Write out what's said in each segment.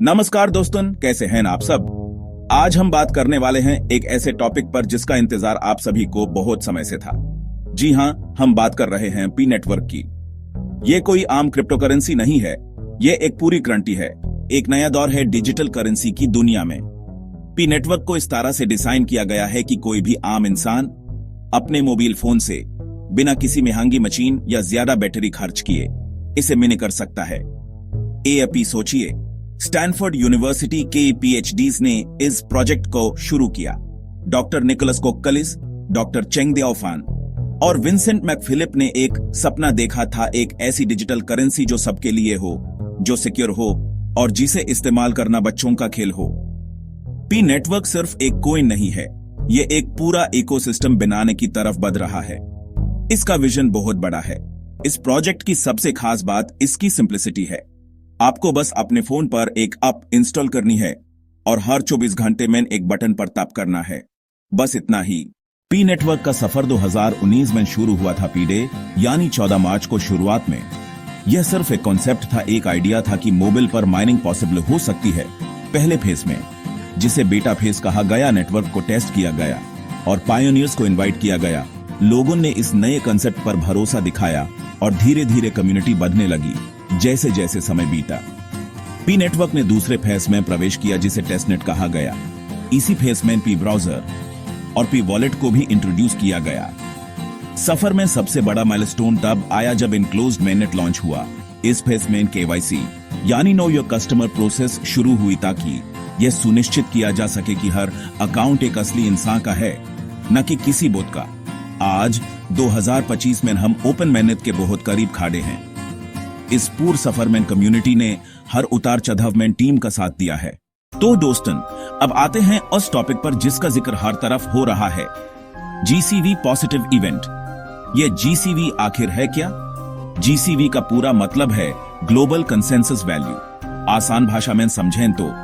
नमस्कार दोस्तों, कैसे हैं आप सब। आज हम बात करने वाले हैं एक ऐसे टॉपिक पर जिसका इंतजार आप सभी को बहुत समय से था। जी हां, हम बात कर रहे हैं पी नेटवर्क की। ये कोई आम क्रिप्टो करेंसी नहीं है, ये एक पूरी क्रांति है। एक नया दौर है डिजिटल करेंसी की दुनिया में। पी नेटवर्क को इस तरह से डिजाइन किया गया है कि कोई भी आम इंसान अपने मोबाइल फोन से बिना किसी महंगी मशीन या ज्यादा बैटरी खर्च किए इसे मिनी कर सकता है। एपी सोचिए, स्टैनफोर्ड यूनिवर्सिटी के पीएचडीज ने इस प्रोजेक्ट को शुरू किया। डॉक्टर निकोलस कोक्कलिस, डॉक्टर चेंग दियाओफान और विंसेंट मैकफिलिप ने एक सपना देखा था, एक ऐसी डिजिटल करेंसी जो सबके लिए हो, जो सिक्योर हो और जिसे इस्तेमाल करना बच्चों का खेल हो। पी नेटवर्क सिर्फ एक कॉइन नहीं है, ये एक पूरा इकोसिस्टम बनाने की तरफ बढ़ रहा है। इसका विजन बहुत बड़ा है। इस प्रोजेक्ट की सबसे खास बात इसकी सिंप्लिसिटी है। आपको बस अपने फोन पर एक ऐप इंस्टॉल करनी है और हर 24 घंटे में एक बटन पर टैप करना है, बस इतना ही। पी नेटवर्क का सफर 2019 में शुरू हुआ था, पी डे यानी 14 मार्च को। शुरुआत में यह सिर्फ एक कॉन्सेप्ट था, एक आइडिया था कि मोबाइल पर माइनिंग पॉसिबल हो सकती है। पहले फेज में, जिसे बीटा फेज कहा गया, नेटवर्क को टेस्ट किया गया और पायोनियर्स को इनवाइट किया गया। लोगों ने इस नए कंसेप्ट पर भरोसा दिखाया और धीरे धीरे कम्युनिटी बढ़ने लगी जैसे जैसे समय बीता। पी नेटवर्क ने दूसरे फेज में प्रवेश किया, जिसे टेस्टनेट कहा गया। इसी फेज में पी ब्राउजर और पी वॉलेट को भी इंट्रोड्यूस किया गया। सफर में सबसे बड़ा माइलस्टोन तब आया जब इनक्लोज्ड मेननेट लॉन्च हुआ। इस फेज में केवाईसी यानी नो योर कस्टमर प्रोसेस शुरू हुई, ताकि यह सुनिश्चित किया जा सके कि हर अकाउंट एक असली इंसान का है, न कि किसी बोट का। आज 2025 में हम ओपन मेननेट के बहुत करीब खड़े हैं। इस पूरे सफर में कम्युनिटी ने हर उतार चढ़ाव में टीम का साथ दिया है। तो दोस्तों, अब आते हैं उस टॉपिक पर जिसका जिक्र हर तरफ हो रहा है, जीसीवी पॉजिटिव इवेंट। ये जीसीवी आखिर है क्या? जीसीवी का पूरा मतलब है ग्लोबल कंसेंसस वैल्यू। आसान भाषा में समझें तो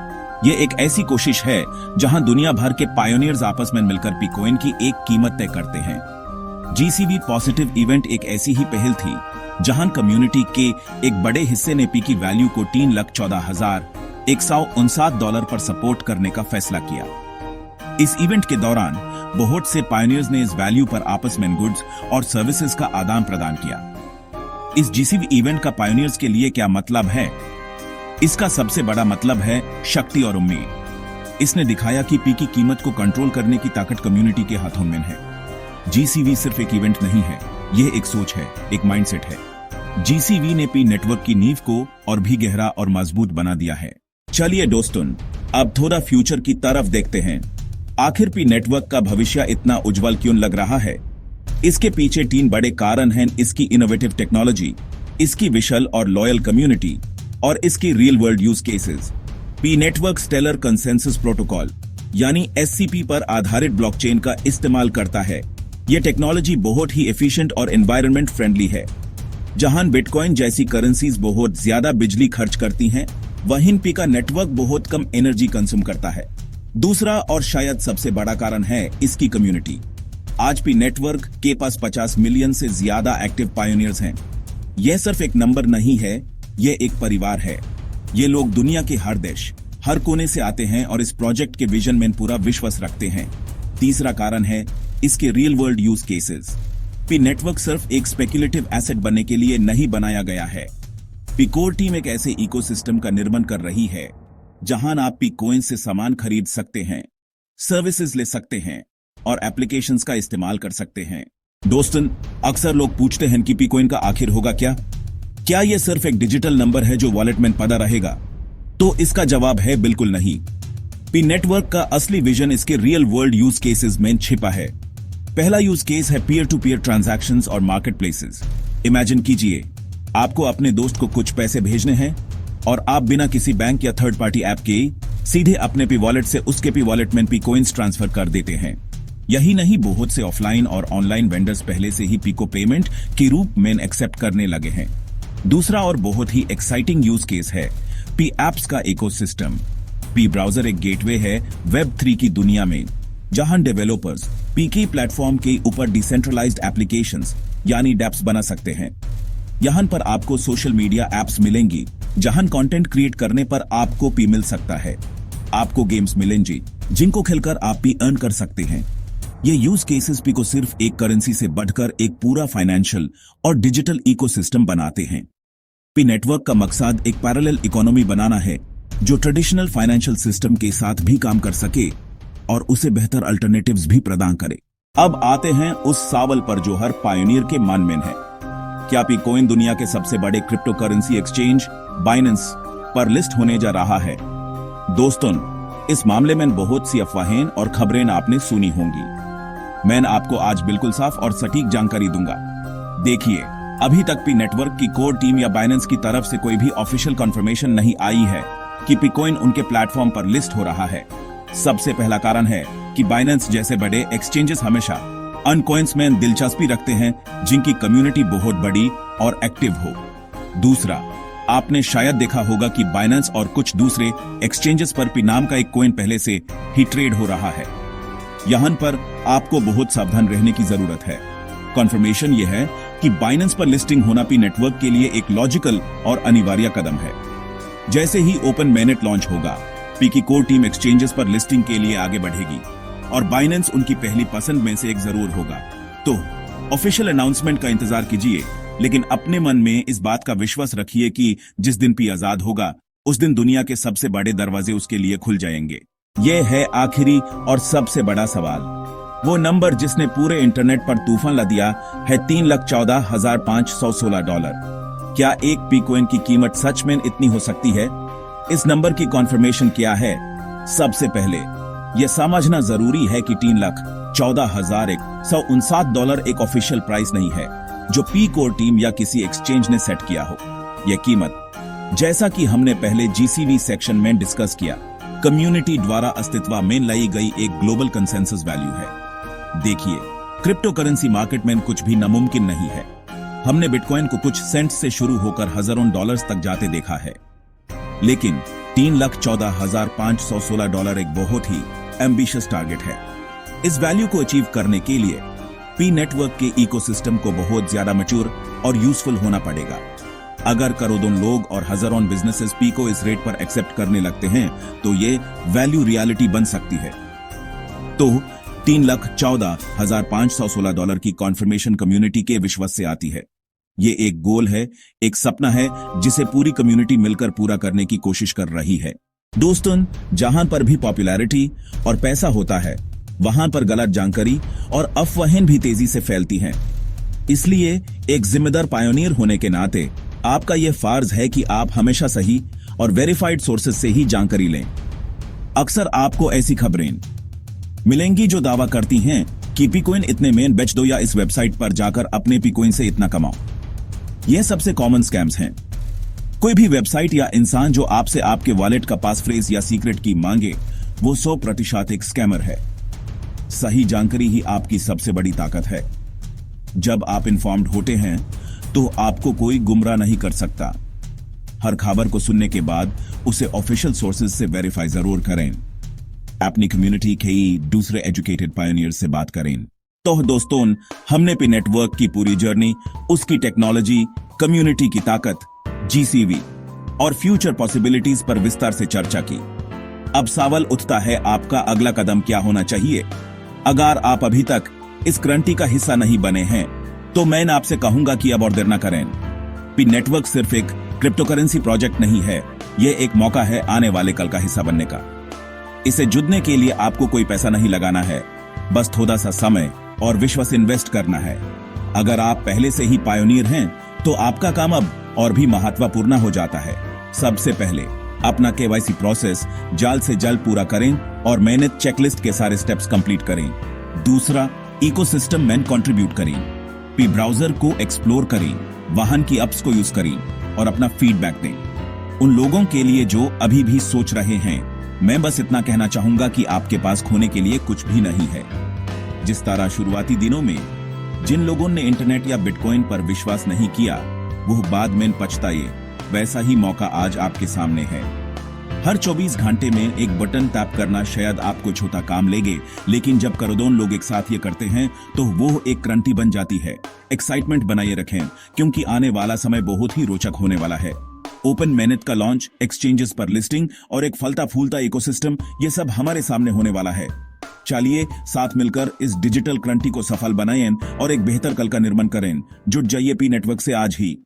ये एक ऐसी कोशिश है जहां दुनिया भर के पायोनियर्स आपस में मिलकर पी कॉइन की एक कीमत तय करते हैं। जीसीवी पॉजिटिव इवेंट एक ऐसी ही पहल थी जहां कम्युनिटी के एक बड़े हिस्से ने पी की वैल्यू को $3,14,159 पर सपोर्ट करने का फैसला किया। इस इवेंट के दौरान बहुत से पायनियर्स ने इस वैल्यू पर आपस में गुड्स और सर्विसेज का आदान प्रदान किया। इस जीसीवी इवेंट का पायनियर्स के लिए क्या मतलब है? इसका सबसे बड़ा मतलब है शक्ति और उम्मीद। इसने दिखाया कि पी की कीमत को कंट्रोल करने की ताकत कम्युनिटी के हाथों में है। जीसीवी सिर्फ एक इवेंट नहीं है, यह एक सोच है, एक माइंडसेट है। जीसीवी ने पी नेटवर्क की नींव को और भी गहरा और मजबूत बना दिया है। चलिए दोस्तों, अब थोड़ा फ्यूचर की तरफ देखते हैं। आखिर पी नेटवर्क का भविष्य इतना उज्जवल क्यों लग रहा है? इसके पीछे 3 बड़े कारण हैं: इसकी इनोवेटिव टेक्नोलॉजी, इसकी विशाल और लॉयल कम्युनिटी और इसकी real world use cases. Pi network stellar consensus protocol यानी एससीपी पर आधारित ब्लॉकचेन का इस्तेमाल करता है। यह टेक्नोलॉजी बहुत ही एफिशिएंट और एनवायरनमेंट फ्रेंडली है। जहां बिटकॉइन जैसी करेंसीज बहुत ज्यादा बिजली खर्च करती हैं, वहीं पी का नेटवर्क बहुत कम एनर्जी कंज्यूम करता है। दूसरा और शायद सबसे बड़ा कारण है इसकी कम्युनिटी। आज पी नेटवर्क के पास 50 मिलियन से ज्यादा एक्टिव पायोनियर्स हैं। यह सिर्फ एक नंबर नहीं है, यह एक परिवार है। ये लोग दुनिया के हर देश, हर कोने से आते हैं और इस प्रोजेक्ट के विजन में पूरा विश्वास रखते हैं। तीसरा कारण है इसके real world use cases. Pi network सिर्फ एक स्पेक्युलेटिव एसेट बनने के लिए नहीं बनाया गया है। पी कोर टीम एक ऐसे इकोसिस्टम का निर्माण कर रही है जहां आप पी कॉइन से सामान खरीद सकते हैं, सर्विसेज ले सकते हैं और एप्लीकेशंस का इस्तेमाल कर सकते हैं। दोस्तों, अक्सर लोग पूछते हैं कि पी कॉइन का आखिर होगा क्या? क्या यह सिर्फ एक डिजिटल नंबर है जो वॉलेट में पड़ा रहेगा? तो इसका जवाब है बिल्कुल नहीं। पी नेटवर्क का असली विजन इसके रियल वर्ल्ड यूज केसेस में छिपा है। पहला यूज केस है पीयर टू पीयर ट्रांजैक्शंस और मार्केट प्लेसेस। इमेजिन कीजिए, आपको अपने दोस्त को कुछ पैसे भेजने हैं और आप बिना किसी बैंक या थर्ड पार्टी ऐप के सीधे अपने पी वॉलेट से उसके पी वॉलेट में पी कॉइन्स ट्रांसफर कर देते हैं। यही नहीं, बहुत से ऑफलाइन और ऑनलाइन वेंडर्स पहले से ही पी को पेमेंट के रूप में एक्सेप्ट करने लगे हैं। दूसरा और बहुत ही एक्साइटिंग यूज केस है पी एप्स का इकोसिस्टम। पी ब्राउजर एक गेटवे है वेब 3 की दुनिया में, जहां डेवलपर्स पी के प्लेटफॉर्म के ऊपर डिसेंट्रलाइज्ड एप्लीकेशंस यानी डैप्स बना सकते हैं। यहां पर आपको सोशल मीडिया एप्स मिलेंगी जहां कंटेंट क्रिएट करने पर आपको पी मिल सकता है। आपको गेम्स मिलेंगे जिनको खेलकर आप भी अर्न कर सकते हैं। ये यूज केसेस पी को सिर्फ एक करेंसी से बढ़कर एक पूरा फाइनेंशियल और डिजिटल इकोसिस्टम बनाते हैं। पी नेटवर्क का मकसद एक पैरेलल इकोनॉमी बनाना है जो ट्रेडिशनल फाइनेंशियल सिस्टम के साथ भी काम कर सके और उसे बेहतर अल्टरनेटिव्स भी प्रदान करे। अब आते हैं उस सवाल पर जो हर पायोनियर के मन में है। क्या पीकॉइन दुनिया के सबसे बड़े क्रिप्टो करेंसी एक्सचेंज बाइनेंस पर लिस्ट होने जा रहा है? दोस्तों, इस मामले में बहुत सी अफवाहें और खबरें आपने सुनी होंगी। मैं आपको आज बिल्कुल साफ और सटीक जानकारी दूंगा। देखिए, अभी तक पी नेटवर्क की कोर टीम या बाइनेंस की तरफ से कोई भी ऑफिशियल कंफर्मेशन नहीं आई है कि पीकॉइन उनके प्लेटफॉर्म पर लिस्ट हो रहा है। सबसे पहला कारण है कि बाइनेंस जैसे बड़े एक्सचेंजेस हमेशा अन कॉइन्स में दिलचस्पी रखते हैं जिनकी कम्युनिटी बहुत बड़ी और एक्टिव हो। दूसरा, आपने शायद देखा होगा कि बाइनेंस और कुछ दूसरे एक्सचेंजेस पर पी नाम का एक कॉइन पहले से ही ट्रेड हो रहा है। यहां पर आपको बहुत सावधान रहने की जरूरत है। कंफर्मेशन यह है कि बाइनेंस पर लिस्टिंग होना पी नेटवर्क के लिए एक लॉजिकल और अनिवार्य कदम है। जैसे ही ओपन मेनेट लॉन्च होगा, पी की कोर टीम एक्सचेंजेस पर लिस्टिंग के लिए आगे बढ़ेगी और बाइनेंस उनकी पहली पसंद में से एक जरूर होगा। तो ऑफिशियल अनाउंसमेंट का इंतजार कीजिए, लेकिन अपने मन में इस बात का विश्वास रखिए कि जिस दिन पी आजाद होगा उस दिन दुनिया के सबसे बड़े दरवाजे उसके लिए खुल जाएंगे। यह है आखिरी और सबसे बड़ा सवाल, वो नंबर जिसने पूरे इंटरनेट पर तूफान ला दिया है, $3,14,516। क्या एक पीकॉइन की कीमत सच में इतनी हो सकती है? इस नंबर की कॉन्फर्मेशन क्या है? सबसे पहले यह समझना जरूरी है कि $3,14,159 एक ऑफिशियल प्राइस नहीं है जो पी कोर टीम या किसी एक्सचेंज ने सेट किया हो। यह कीमत, जैसा कि हमने पहले जीसीवी सेक्शन में डिस्कस किया, कम्युनिटी द्वारा अस्तित्व में लाई गई एक ग्लोबल कंसेंसस वैल्यू है। देखिए, क्रिप्टो करेंसी मार्केट में कुछ भी नामुमकिन नहीं है। हमने बिटकॉइन को कुछ सेंट्स से शुरू होकर हजारों डॉलर्स तक जाते देखा है, लेकिन $3,14,516 एक बहुत ही एम्बिशियस टारगेट है। इस वैल्यू को अचीव करने के लिए पी नेटवर्क के इकोसिस्टम को बहुत ज्यादा मैच्योर और यूजफुल होना पड़ेगा। अगर करोड़ों लोग और हजारों बिजनेसेस पी को इस रेट पर एक्सेप्ट करने लगते हैं तो ये वैल्यू रियलिटी बन सकती है। तो $3,14,516 की कॉन्फर्मेशन कम्युनिटी के विश्वास से आती है। ये एक गोल है, एक सपना है जिसे पूरी कम्युनिटी मिलकर पूरा करने की कोशिश कर रही है। दोस्तों, जहां पर भी पॉपुलैरिटी और पैसा होता है, वहां पर गलत जानकारी और अफवाहें भी तेजी से फैलती हैं। इसलिए एक जिम्मेदार पायोनियर होने के नाते आपका यह फर्ज है कि आप हमेशा सही और वेरीफाइड सोर्सेज से ही जानकारी लें। अक्सर आपको ऐसी खबरें मिलेंगी जो दावा करती हैं कि पीकॉइन इतने में बेच दो या इस वेबसाइट पर जाकर अपने पीकॉइन से इतना कमाओ। यह सबसे कॉमन स्कैम्स हैं। कोई भी वेबसाइट या इंसान जो आपसे आपके वॉलेट का पासफ्रेज या सीक्रेट की मांगे, वो 100% एक स्कैमर है। सही जानकारी ही आपकी सबसे बड़ी ताकत है। जब आप इन्फॉर्म्ड होते हैं तो आपको कोई गुमराह नहीं कर सकता। हर खबर को सुनने के बाद उसे ऑफिशियल सोर्सेज से वेरीफाई जरूर करें। अपनी कम्युनिटी के दूसरे एजुकेटेड पायोनियर से बात करें। तो दोस्तों, हमने पी नेटवर्क की पूरी जर्नी, उसकी टेक्नोलॉजी, कम्युनिटी की ताकत, जीसीवी और फ्यूचर पॉसिबिलिटीज पर विस्तार से चर्चा की। अब सवाल उठता है, आपका अगला कदम क्या होना चाहिए? अगर आप अभी तक इस क्रांति का हिस्सा नहीं बने हैं तो मैं आपसे कहूंगा कि अब और देर न करें। पी नेटवर्क सिर्फ एक क्रिप्टो करेंसी प्रोजेक्ट नहीं है, यह एक मौका है आने वाले कल का हिस्सा बनने का। इसे जुड़ने के लिए आपको कोई पैसा नहीं लगाना है, बस थोड़ा सा समय और विश्वास इन्वेस्ट करना है। अगर आप पहले से ही पायोनियर हैं तो आपका काम अब और भी महत्वपूर्ण हो जाता है। सबसे पहले अपना केवाईसी प्रोसेस जल्द से जल्द पूरा करें और मेहनत चेकलिस्ट के सारे स्टेप्स कंप्लीट करें। दूसरा, इकोसिस्टम में कंट्रीब्यूट करें, पी ब्राउजर को एक्सप्लोर करें, वाहन की एप्स को यूज करें और अपना फीडबैक दें। उन लोगों के लिए जो अभी भी सोच रहे हैं, मैं बस इतना कहना चाहूंगा कि आपके पास खोने के लिए कुछ भी नहीं है। जिस तरह शुरुआती दिनों में जिन लोगों ने इंटरनेट या बिटकॉइन पर विश्वास नहीं किया वो बाद में पछताए, वैसा ही मौका आज आपके सामने है। हर 24 घंटे में एक बटन टैप करना शायद आपको छोटा काम लगे, लेकिन जब करोड़ों लोग एक साथ ये करते हैं तो वो एक क्रांति बन जाती है। एक्साइटमेंट बनाए रखें क्योंकि आने वाला समय बहुत ही रोचक होने वाला है। ओपन मैनेट का लॉन्च, एक्सचेंजेस पर लिस्टिंग और एक फलता फूलता इकोसिस्टम, ये सब हमारे सामने होने वाला है। चलिए साथ मिलकर इस डिजिटल क्रांति को सफल बनाएं और एक बेहतर कल का निर्माण करें। जुट जाइए पी नेटवर्क से आज ही।